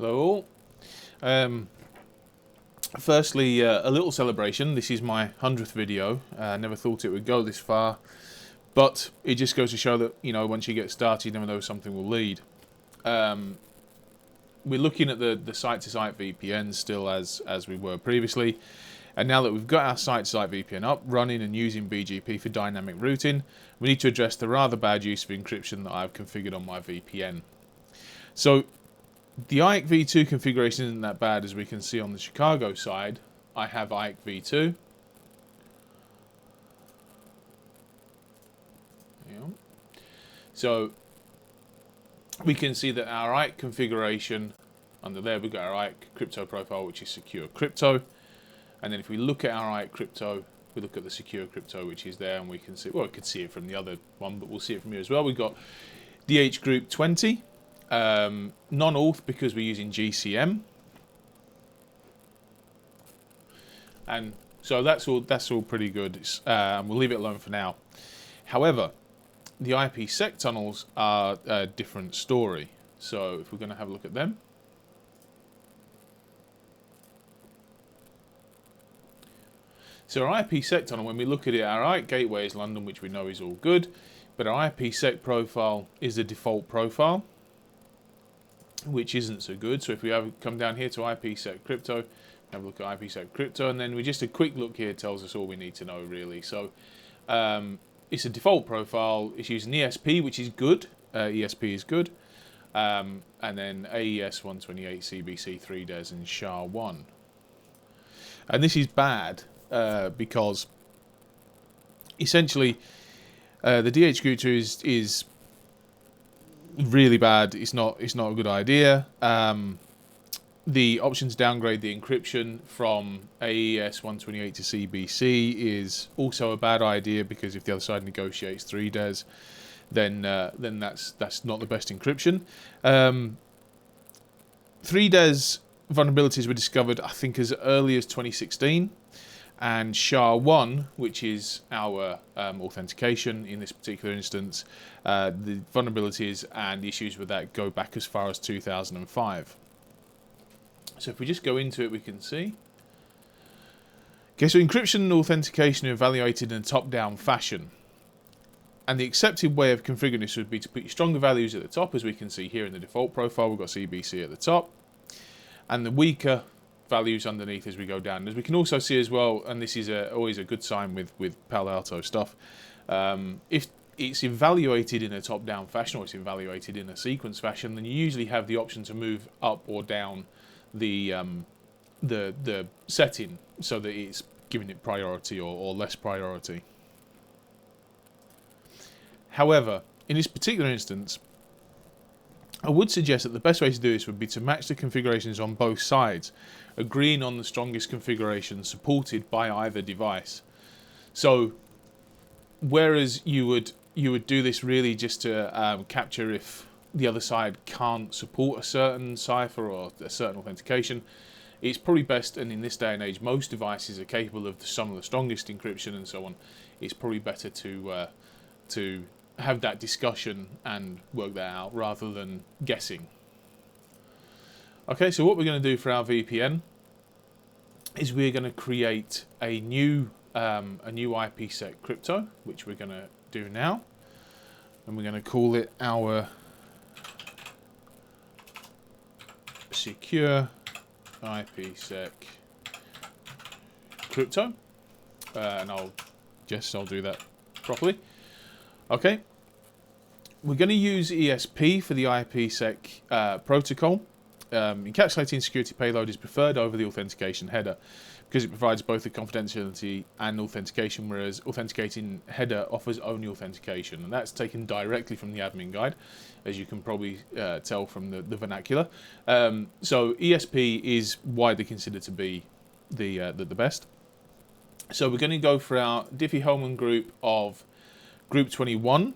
Hello all. Firstly, a little celebration. This is my 100th video. I never thought it would go this far, but it just goes to show that, you know, once you get started, you never know something will lead. We're looking at the site-to-site VPN still as we were previously, and now that we've got our site-to-site VPN up, running and using BGP for dynamic routing, we need to address the rather bad use of encryption that I've configured on my VPN. So the IPSEC v2 configuration isn't that bad, as we can see on the Chicago side. I have IPSEC v2. Yeah. So we can see that our IPSEC configuration, under there we've got our IPSEC crypto profile, which is secure crypto. And then if we look at our IPSEC crypto, we look at the secure crypto, which is there, and we can see, well, we could see it from the other one, but we'll see it from here as well. We've got DH group 20. Non-auth because we're using GCM, and so that's all pretty good. We'll leave it alone for now. However, the IPSEC tunnels are a different story. So if we're going to have a look at them, so our IPSEC tunnel, when we look at it, our IPSEC gateway is London, which we know is all good, but our IPSEC profile is the default profile, which isn't so good. So if we come down here to IPSEC crypto, have a look at IPSEC crypto, and then just a quick look here tells us all we need to know, really. So it's a default profile. It's using ESP, which is good. ESP is good. And then AES 128, CBC 3 DES, and SHA-1. And this is bad because essentially the DH group 2 is really bad. It's not a good idea. The options downgrade the encryption from AES 128 to CBC is also a bad idea, because if the other side negotiates 3 DES, then that's not the best encryption. 3 DES vulnerabilities were discovered, I think, as early as 2016. And SHA-1, which is our authentication in this particular instance, the vulnerabilities and issues with that go back as far as 2005. So if we just go into it, we can see. Okay, so encryption and authentication are evaluated in a top-down fashion. And the accepted way of configuring this would be to put your stronger values at the top, as we can see here in the default profile. We've got CBC at the top, and the weaker values underneath as we go down. As we can also see as well, and this is always a good sign with Palo Alto stuff, if it's evaluated in a top-down fashion, or it's evaluated in a sequence fashion, then you usually have the option to move up or down the setting so that it's giving it priority or less priority. However, in this particular instance, I would suggest that the best way to do this would be to match the configurations on both sides, agreeing on the strongest configuration supported by either device. So whereas you would do this really just to capture if the other side can't support a certain cipher or a certain authentication, it's probably best, and in this day and age most devices are capable of some of the strongest encryption and so on, it's probably better to have that discussion and work that out rather than guessing. Okay, so what we're going to do for our VPN is we're going to create a new IPSEC crypto, which we're going to do now, and we're going to call it our secure IPSEC crypto, and I'll do that properly. Okay, we're going to use ESP for the IPSEC protocol. Encapsulating security payload is preferred over the authentication header because it provides both the confidentiality and authentication, whereas authenticating header offers only authentication, and that's taken directly from the admin guide, as you can probably tell from the vernacular. So ESP is widely considered to be the best. So we're going to go for our Diffie-Hellman group of Group 21.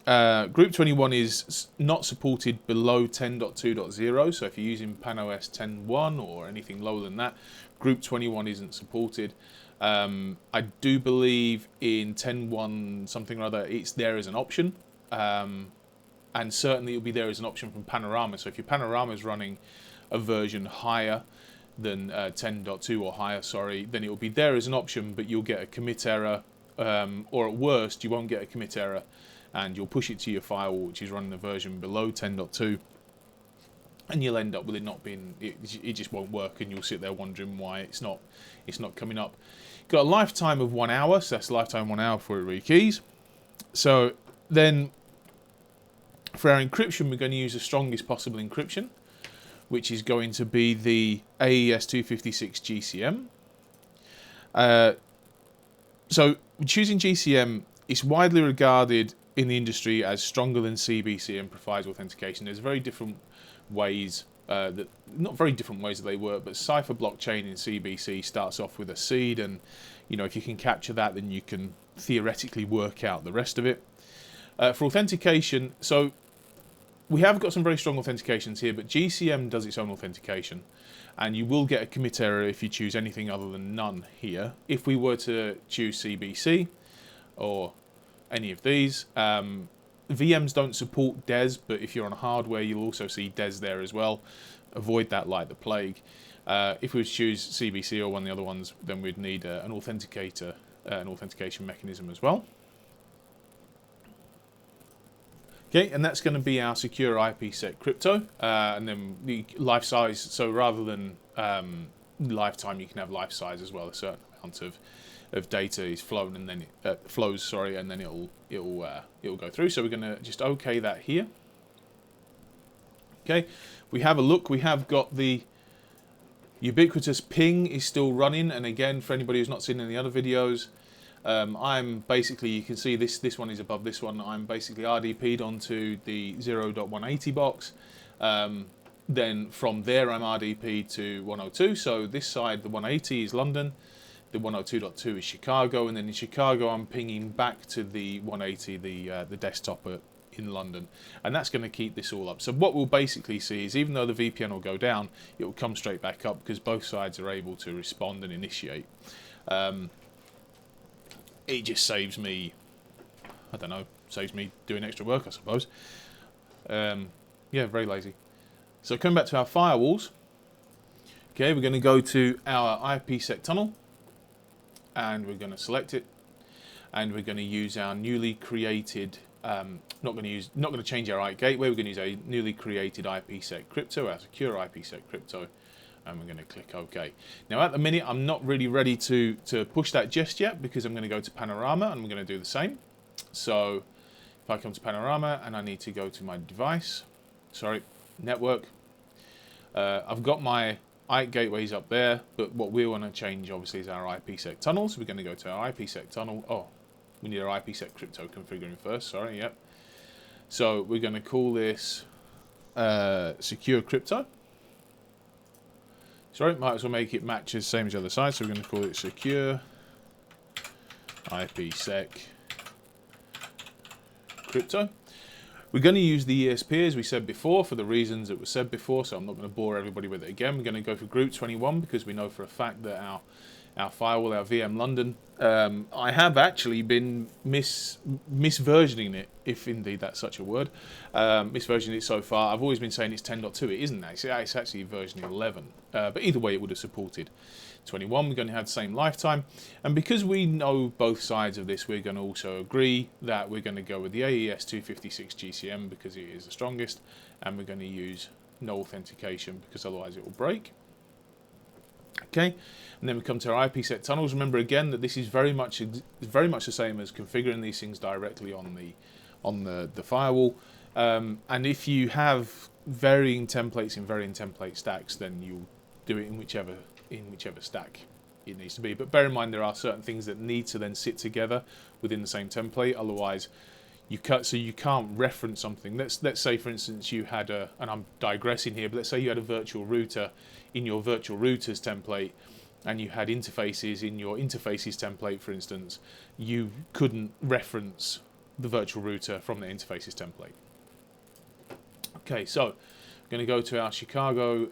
Group 21 is not supported below 10.2.0, so if you're using PanOS 10.1 or anything lower than that, Group 21 isn't supported. I do believe in 10.1 something or other it's there as an option, and certainly it'll be there as an option from Panorama. So if your Panorama is running a version higher than 10.2 or higher, sorry, then it will be there as an option, but you'll get a commit error, or at worst, you won't get a commit error, and you'll push it to your firewall, which is running a version below 10.2, and you'll end up with it not being, it just won't work, and you'll sit there wondering why it's not coming up. Got a lifetime of 1 hour, so that's lifetime 1 hour before it rekeys. So then, for our encryption, we're going to use the strongest possible encryption, which is going to be the AES 256 GCM. So choosing GCM is widely regarded in the industry as stronger than CBC and provides authentication. There's very different ways, not very different ways that they work, but Cipher blockchain in CBC starts off with a seed, and if you can capture that, then you can theoretically work out the rest of it. For authentication, so we have got some very strong authentications here, but GCM does its own authentication, and you will get a commit error if you choose anything other than none here. If we were to choose CBC or any of these, VMs don't support DES, but if you're on hardware, you'll also see DES there as well. Avoid that like the plague. If we were to choose CBC or one of the other ones, then we'd need an authenticator, an authentication mechanism as well. Okay, and that's going to be our secure IPsec crypto, and then the life size. So rather than lifetime, you can have life size as well. A certain amount of data is flown, and then it flows. Sorry, and then it'll go through. So we're going to just OK that here. Okay, we have a look. We have got the ubiquitous ping is still running, and again, for anybody who's not seen any other videos. I'm basically, you can see this one is above this one. I'm basically RDP'd onto the 0.180 box. Then from there I'm RDP'd to 102. So this side, the 180 is London, the 102.2 is Chicago, and then in Chicago I'm pinging back to the 180, the desktop in London, and that's going to keep this all up. So what we'll basically see is, even though the VPN will go down, it will come straight back up because both sides are able to respond and initiate. It just saves me, I don't know, saves me doing extra work, I suppose. Yeah, very lazy. So coming back to our firewalls, okay, we're going to go to our IPsec tunnel, and we're going to select it, and we're going to use our newly created, not going to change our IPsec gateway, we're going to use a newly created IPsec crypto, our secure IPsec crypto. And we're going to click OK. Now at the minute I'm not really ready to push that just yet, because I'm going to go to Panorama and we're going to do the same. So if I come to Panorama and I need to go to my device, sorry, network, I've got my IPsec gateways up there, but what we want to change obviously is our IPsec tunnels. So we're going to go to our IPsec tunnel. Oh, we need our IPsec crypto configuring first, sorry, yep. So we're going to call this secure crypto. Sorry, might as well make it match the same as the other side, so we're going to call it secure IPsec crypto. We're going to use the ESP as we said before, for the reasons that were said before, so I'm not going to bore everybody with it again. We're going to go for group 21 because we know for a fact that our firewall, our VM London, I have actually been misversioning it, if indeed that's such a word, misversioning it so far. I've always been saying it's 10.2, it isn't actually, it's actually version 11, but either way it would have supported 21. We're going to have the same lifetime, and because we know both sides of this, we're going to also agree that we're going to go with the AES 256 GCM because it is the strongest, and we're going to use no authentication because otherwise it will break. Okay, and then we come to our IPsec tunnels. Remember again that this is very much the same as configuring these things directly on the firewall. And if you have varying templates in varying template stacks, then you'll do it in whichever stack it needs to be. But bear in mind there are certain things that need to then sit together within the same template. Otherwise, you can't reference something. Let's say for instance you had and I'm digressing here, but let's say you had a virtual router in your virtual routers template, and you had interfaces in your interfaces template, for instance. You couldn't reference the virtual router from the interfaces template. Okay, so I'm going to go to our Chicago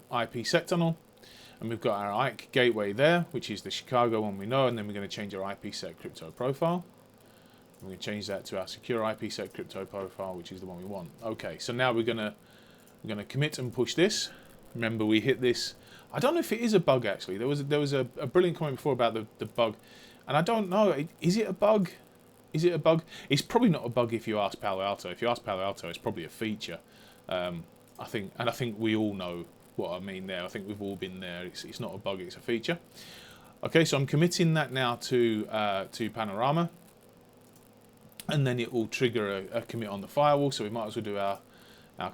IPsec tunnel, and we've got our IPsec gateway there, which is the Chicago one we know, and then we're going to change our IPsec crypto profile. We're going to change that to our secure IPsec crypto profile, which is the one we want. Okay, so now we're going to commit and push this. Remember, we hit this. I don't know if it is a bug actually. There was a brilliant comment before about the bug, and I don't know. Is it a bug? Is it a bug? It's probably not a bug if you ask Palo Alto. If you ask Palo Alto, it's probably a feature. I think we all know what I mean there. I think we've all been there. It's not a bug, it's a feature. Okay, so I'm committing that now to Panorama, and then it will trigger a commit on the firewall. So we might as well do our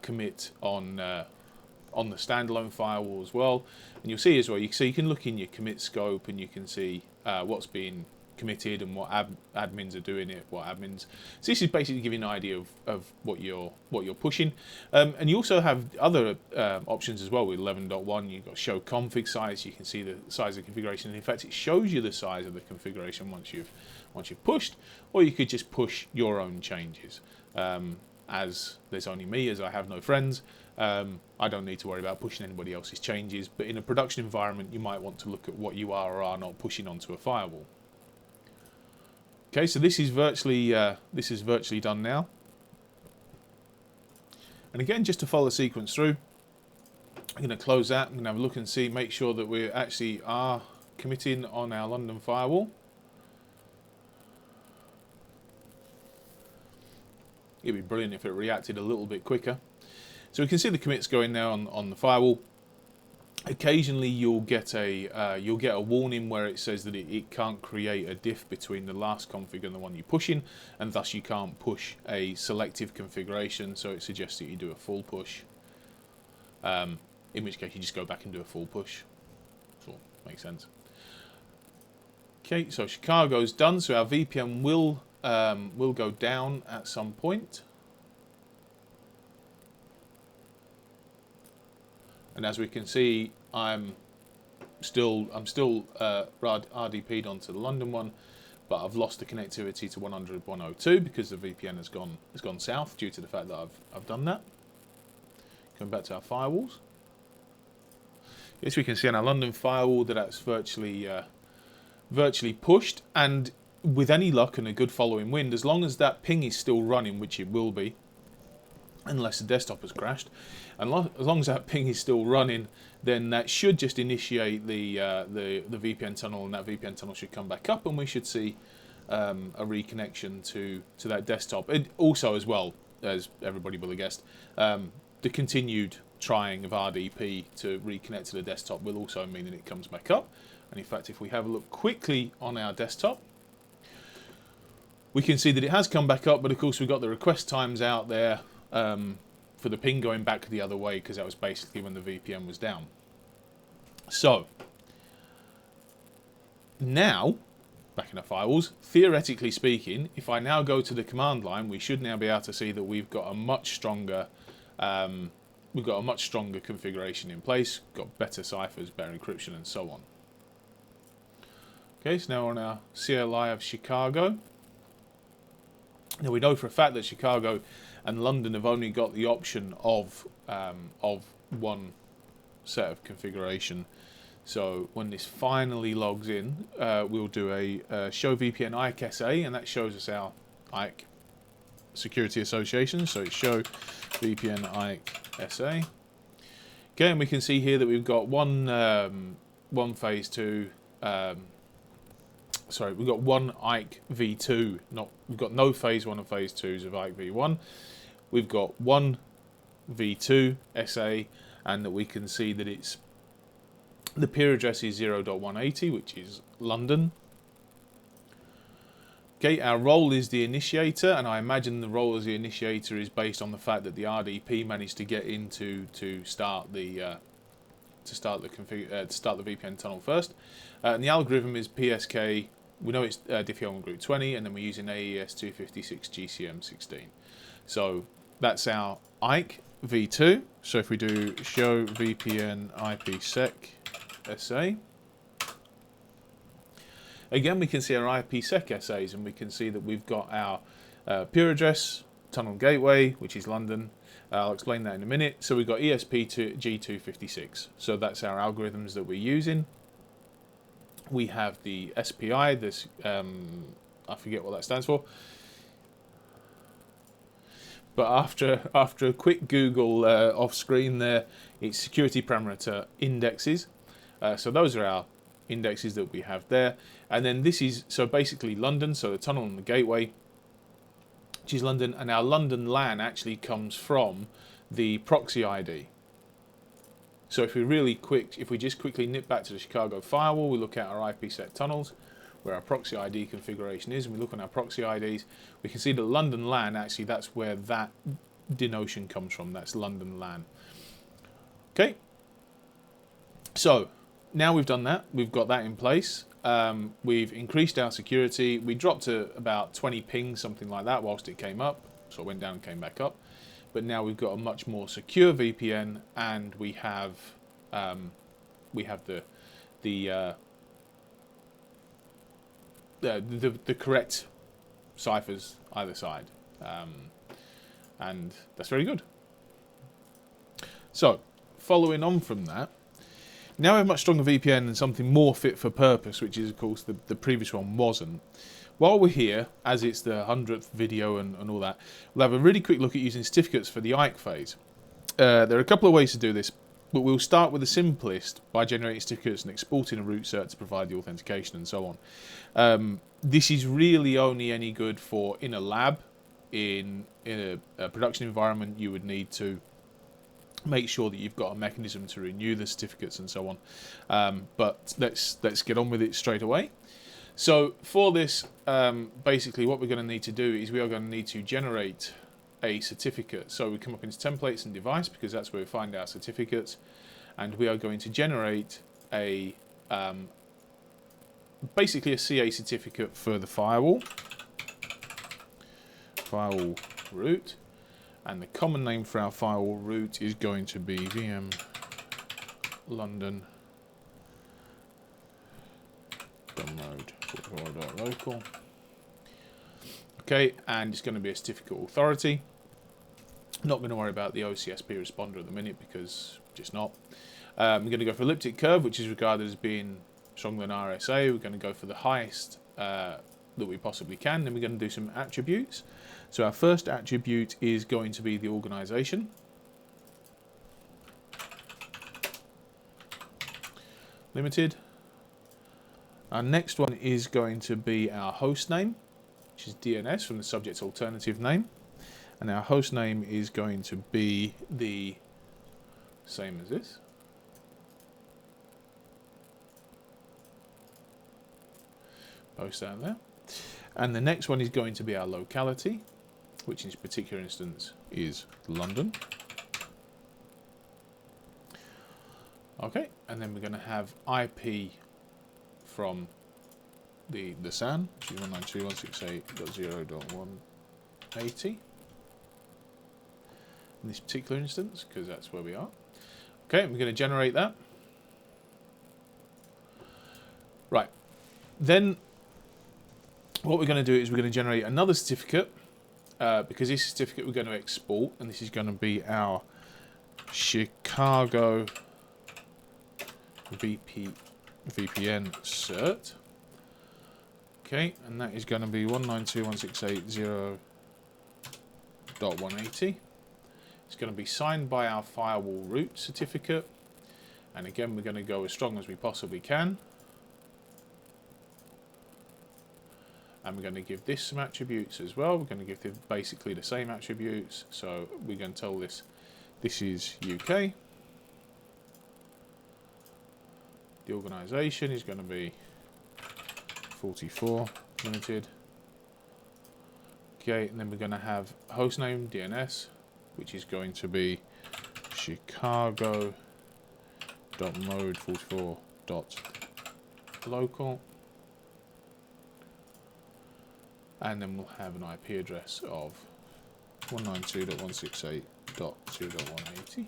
commit on the standalone firewall as well. And you'll see as well. You can look in your commit scope, and you can see what's being committed and what admins are doing it, what admins. So this is basically giving an idea of what you're pushing, and you also have other options as well with 11.1. You've got show config size. You can see the size of the configuration. In fact, it shows you the size of the configuration once you've pushed, or you could just push your own changes. As there's only me, as I have no friends, I don't need to worry about pushing anybody else's changes. But in a production environment, you might want to look at what you are or are not pushing onto a firewall. Okay, so this is virtually done now. And again, just to follow the sequence through, I'm going to close that. I'm going to have a look and see, make sure that we actually are committing on our London firewall. It'd be brilliant if it reacted a little bit quicker. So we can see the commits going now on the firewall. Occasionally you'll get a warning where it says that it can't create a diff between the last config and the one you're pushing, and thus you can't push a selective configuration, so it suggests that you do a full push, in which case you just go back and do a full push. So makes sense. Okay, so Chicago's done, so our VPN will go down at some point. And as we can see, I'm still RDP'd onto the London one, but I've lost the connectivity to 100.102 because the VPN has gone south due to the fact that I've done that. Going back to our firewalls. Yes, we can see on our London firewall that that's virtually pushed, and with any luck and a good following wind, as long as that ping is still running, which it will be, unless the desktop has crashed, and as long as that ping is still running, then that should just initiate the VPN tunnel, and that VPN tunnel should come back up, and we should see a reconnection to that desktop. And also, as well, as everybody will have guessed, the continued trying of RDP to reconnect to the desktop will also mean that it comes back up. And in fact, if we have a look quickly on our desktop, we can see that it has come back up, but of course we've got the request times out there for the ping going back the other way, because that was basically when the VPN was down. So now, back in our firewalls, theoretically speaking, if I now go to the command line, we should now be able to see that we've got a much stronger configuration in place, got better ciphers, better encryption, and so on. Okay, so now on our CLI of Chicago. Now we know for a fact that Chicago and London have only got the option of one set of configuration. So when this finally logs in, we'll do a show VPN IC SA, and that shows us our IC security association. So it's show VPN IC SA. Okay, and we can see here that we've got one phase 2. Sorry, we've got one IC v2. We've got no phase 1 and phase 2s of IC v1. We've got one v2 SA, and that we can see that it's the peer address is 0.180, which is London. Okay, our role is the initiator, and I imagine the role as the initiator is based on the fact that the RDP managed to get in to start the VPN tunnel first. And the algorithm is PSK. We know it's Diffie-Hellman group 20, and then we're using AES 256 GCM 16. So that's our IC v2. So if we do show VPN IPSEC SA, again we can see our IPSEC SAs, and we can see that we've got our peer address, tunnel gateway, which is London. I'll explain that in a minute. So we've got ESP to G256. So that's our algorithms that we're using. We have the SPI, this I forget what that stands for. but after a quick Google off screen there, it's security parameter indexes. So those are our indexes that we have there. And then this is, so basically London, so the tunnel and the gateway, which is London, and our London LAN actually comes from the proxy ID. So if we just quickly nip back to the Chicago firewall, we look at our IPSEC tunnels, where our proxy ID configuration is, and we look on our proxy IDs, we can see that London LAN, actually that's where that denotion comes from, that's London LAN. Okay, so now we've done that, we've got that in place, we've increased our security, we dropped to about 20 pings, something like that, whilst it came up, so it went down and came back up. But now we've got a much more secure VPN, and we have the correct ciphers either side, and that's very good. So, following on from that, now we have a much stronger VPN and something more fit for purpose, which is, of course, the previous one wasn't. While we're here, as it's the 100th video and all that, we'll have a really quick look at using certificates for the IKE phase. There are a couple of ways to do this, but we'll start with the simplest by generating certificates and exporting a root cert to provide the authentication and so on. This is really only any good for in a lab, in a production environment. You would need to make sure that you've got a mechanism to renew the certificates and so on. But let's get on with it straight away. So for this, basically what we're going to need to do is we are going to need to generate a certificate. So we come up into templates and device, because that's where we find our certificates, and we are going to generate a basically a CA certificate for the firewall root, and the common name for our firewall root is going to be VM London download local. Okay, and it's going to be a certificate authority. Not going to worry about the OCSP responder at the minute, because just not. We're going to go for elliptic curve, which is regarded as being stronger than RSA. We're going to go for the highest that we possibly can. Then we're going to do some attributes. So our first attribute is going to be the organization. Limited. Our next one is going to be our host name, which is DNS from the subject alternative name. And our host name is going to be the same as this. Post down there. And the next one is going to be our locality, which in this particular instance is London. Okay, and then we're going to have IP from the SAN, which is 192.168.0.180 in this particular instance, because that's where we are. Okay, we're going to generate that. Right, then what we're going to do is we're going to generate another certificate, because this certificate we're going to export, and this is going to be our Chicago VPN cert. Okay, and that is going to be 192.168.0.180. It's going to be signed by our firewall root certificate, and again we're going to go as strong as we possibly can. And we're going to give this some attributes as well. We're going to give them basically the same attributes. So we're going to tell this is UK. The organization is going to be 44 Limited. Okay, and then we're going to have hostname DNS, which is going to be chicago.mode44.local. And then we'll have an IP address of 192.168.0.180.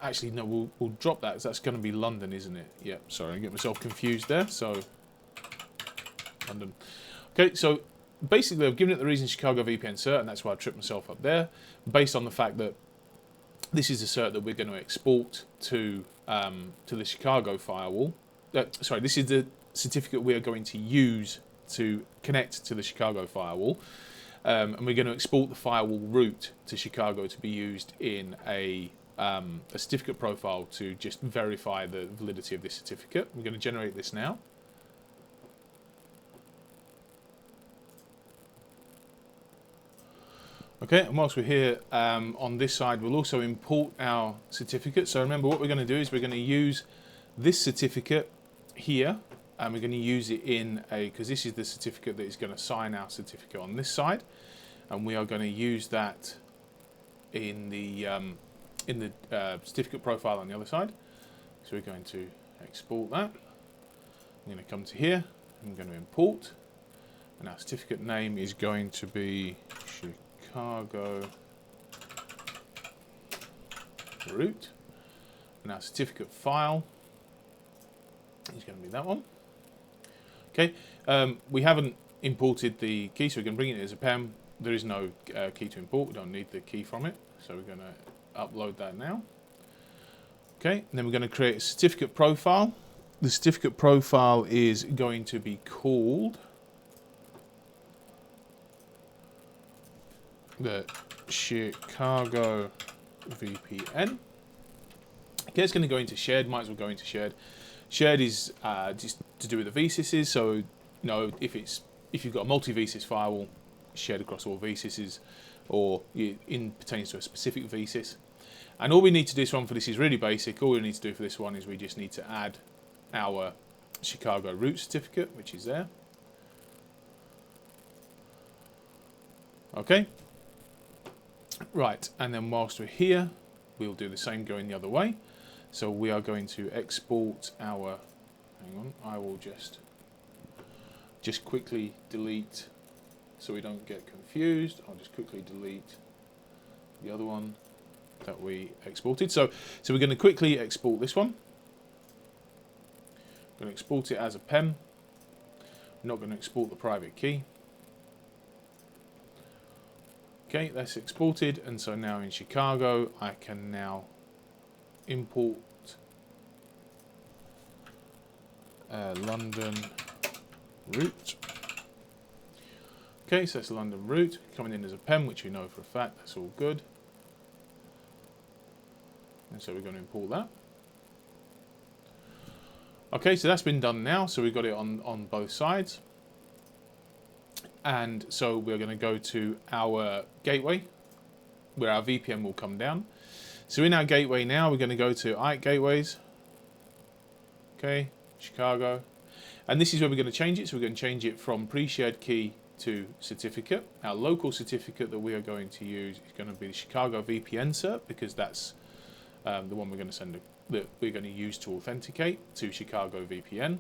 Actually, no, we'll drop that, because that's going to be London, isn't it? Yep, sorry, I get myself confused there. So, London. Okay, so basically I've given it the reason Chicago VPN cert, and that's why I tripped myself up there, based on the fact that this is the cert that we're going to export to the Chicago firewall. Sorry, this is the certificate we are going to use to connect to the Chicago firewall. And we're going to export the firewall route to Chicago to be used in a certificate profile to just verify the validity of this certificate. We're going to generate this now. Okay, and whilst we're here on this side, we'll also import our certificate. So remember, what we're going to do is we're going to use this certificate here, and we're going to use it in because this is the certificate that is going to sign our certificate on this side, and we are going to use that in the certificate profile on the other side. So we're going to export that. I'm going to come to here. I'm going to import, and our certificate name is going to be Chicago root, and our certificate file is going to be that one. Okay, we haven't imported the key, so we're going to bring it as a PEM. There is no key to import. We don't need the key from it, so we're going to upload that now. Okay, and then we're going to create a certificate profile. The certificate profile is going to be called the Chicago VPN. Okay, it's going to go into shared. Might as well go into shared. Shared is just to do with the VSYSs. So, you know, if you've got a multi-VSYS firewall shared across all VSYSs, or pertains to a specific VSYS. And all we need to do for this is really basic. All we need to do for this one is we just need to add our Chicago root certificate, which is there. Okay. Right, and then whilst we're here, we'll do the same going the other way. So we are going to export our, hang on, I will just quickly delete so we don't get confused. I'll just quickly delete the other one that we exported. So we're going to quickly export this one. I'm going to export it as a PEM. I'm not going to export the private key. Okay, that's exported, and so now in Chicago I can now import London root. Okay, so that's London root coming in as a PEM, which we know for a fact. That's all good. And so we're going to import that. Okay, so that's been done now. So we've got it on both sides. And so we're going to go to our gateway, where our VPN will come down. So in our gateway now, we're going to go to IPSEC gateways. Okay, Chicago. And this is where we're going to change it. So we're going to change it from pre-shared key to certificate. Our local certificate that we are going to use is going to be the Chicago VPN cert, because that's the one we're going to send, that we're going to use to authenticate to Chicago VPN.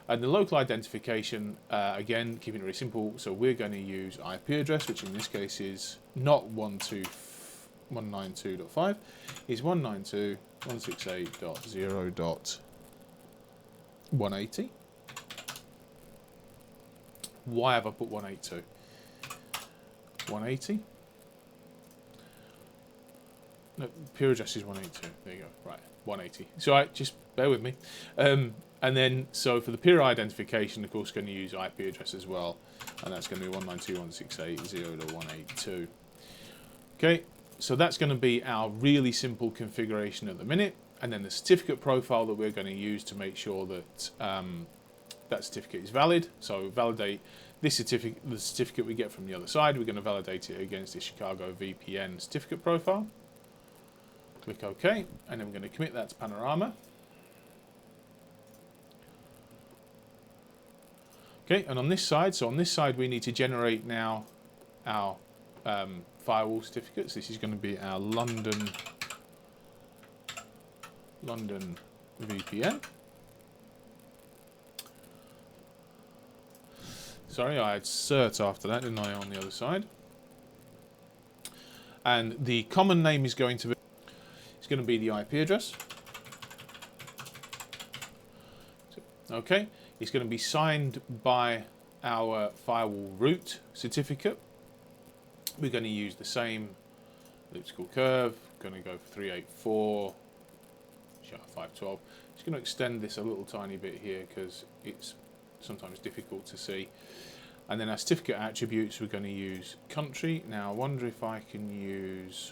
And the local identification, again, keeping it really simple, so we're going to use IP address, which in this case is not 192.5, is 192.168.0.180. Why have I put 182? 180. No, pure address is 182. There you go. Right, 180. So just bear with me. And then, so for the peer identification, of course, going to use IP address as well, and that's going to be 192.168.0.182. Okay, so that's going to be our really simple configuration at the minute, and then the certificate profile that we're going to use to make sure that that certificate is valid. So validate this certificate, the certificate we get from the other side. We're going to validate it against the Chicago VPN certificate profile. Click OK, and then we're going to commit that to Panorama. Okay, and on this side, we need to generate now our firewall certificates. This is going to be our London VPN. Sorry, I had Certs after that, didn't I, on the other side? And the common name is going to be, the IP address. Okay. It's going to be signed by our firewall root certificate. We're going to use the same elliptical curve. Going to go for 384, 512. Just going to extend this a little tiny bit here because it's sometimes difficult to see. And then our certificate attributes, we're going to use country. Now I wonder if I can use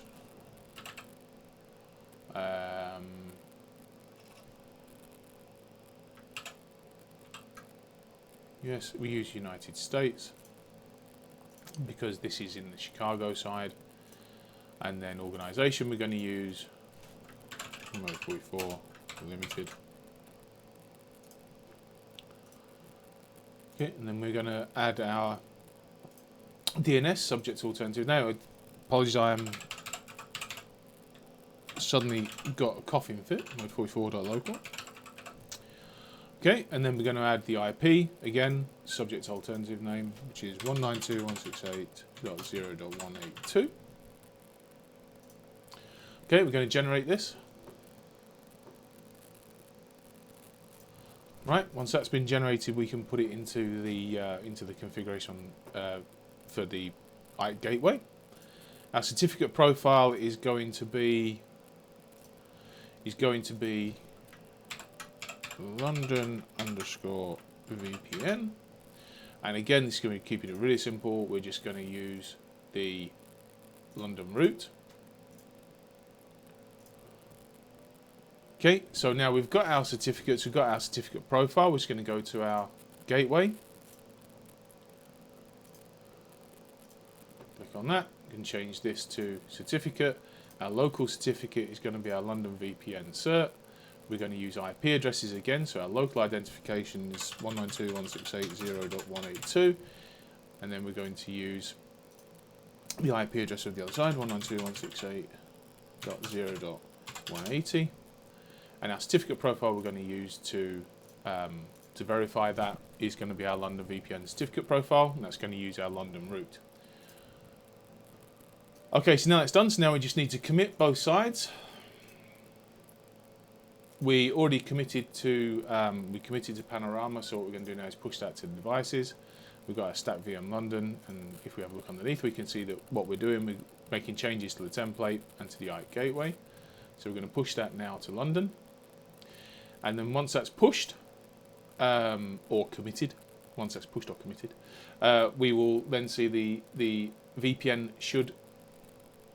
yes, we use United States because this is in the Chicago side. And then organization, we're going to use Mode 44 Limited. Okay, and then we're going to add our DNS, subject to alternative. Now, apologies, I am suddenly got a coughing fit. Mode 44.local. Okay, and then we're going to add the IP again, subject to alternative name, which is 192.168.0.182. Okay, we're going to generate this. Right, once that's been generated, we can put it into the configuration for the gateway. Our certificate profile is going to be London_VPN, and again, this is going to be keeping it really simple. We're just going to use the London route. Okay, so now we've got our certificates, we've got our certificate profile. We're just going to go to our gateway. Click on that. We can change this to certificate. Our local certificate is going to be our London VPN cert. We're going to use IP addresses again, so our local identification is 192.168.0.182, and then we're going to use the IP address of the other side, 192.168.0.180. And our certificate profile we're going to use to verify that is going to be our London VPN certificate profile, and that's going to use our London route. Okay, so now that's done. So now we just need to commit both sides. We already committed to Panorama, so what we're going to do now is push that to the devices. We've got our stat VM London, and if we have a look underneath, we can see that what we're doing, we're making changes to the template and to the IKE gateway. So we're going to push that now to London. And then once that's pushed, or committed, we will then see the VPN should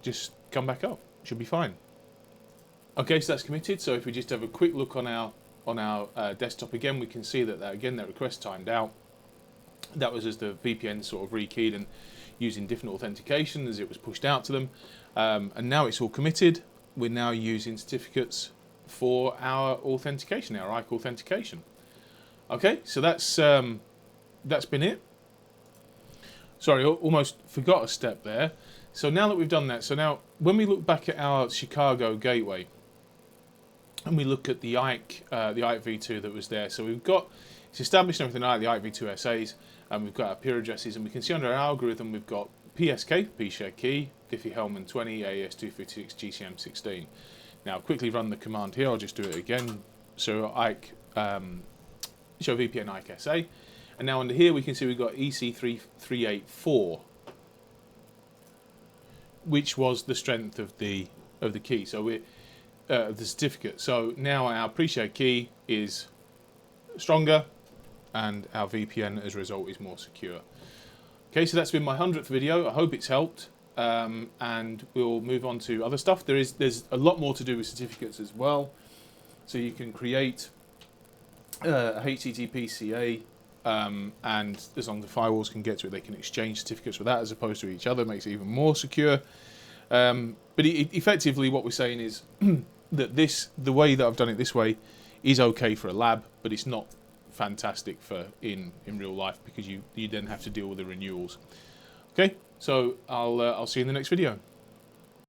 just come back up. Should be fine. Okay, so that's committed. So if we just have a quick look on our desktop again, we can see that request timed out. That was as the VPN sort of rekeyed and using different authentication as it was pushed out to them. And now it's all committed. We're now using certificates for our authentication, our IKE authentication. Okay, so that's been it. Sorry, almost forgot a step there. So now that we've done that, so now when we look back at our Chicago gateway and we look at the IKE v2 that was there, so it's established everything like the IKE v2 SAs, and we've got our peer addresses, and we can see under our algorithm we've got PSK, P-Shared Key, Diffie-Hellman 20, AES256, GCM16. Now quickly run the command here, I'll just do it again. So IKE, show VPN IKE SA, and now under here we can see we've got EC384, which was the strength of the key. So we're the certificate. So now our pre-shared key is stronger, and our VPN as a result is more secure. Okay, so that's been my 100th video. I hope it's helped, and we'll move on to other stuff. There's a lot more to do with certificates as well. So you can create a HTTP CA, and as long as the firewalls can get to it, they can exchange certificates with that as opposed to each other. It makes it even more secure. But effectively what we're saying is that the way that I've done it this way is okay for a lab, but it's not fantastic for in real life, because you then have to deal with the renewals. Okay, so I'll see you in the next video.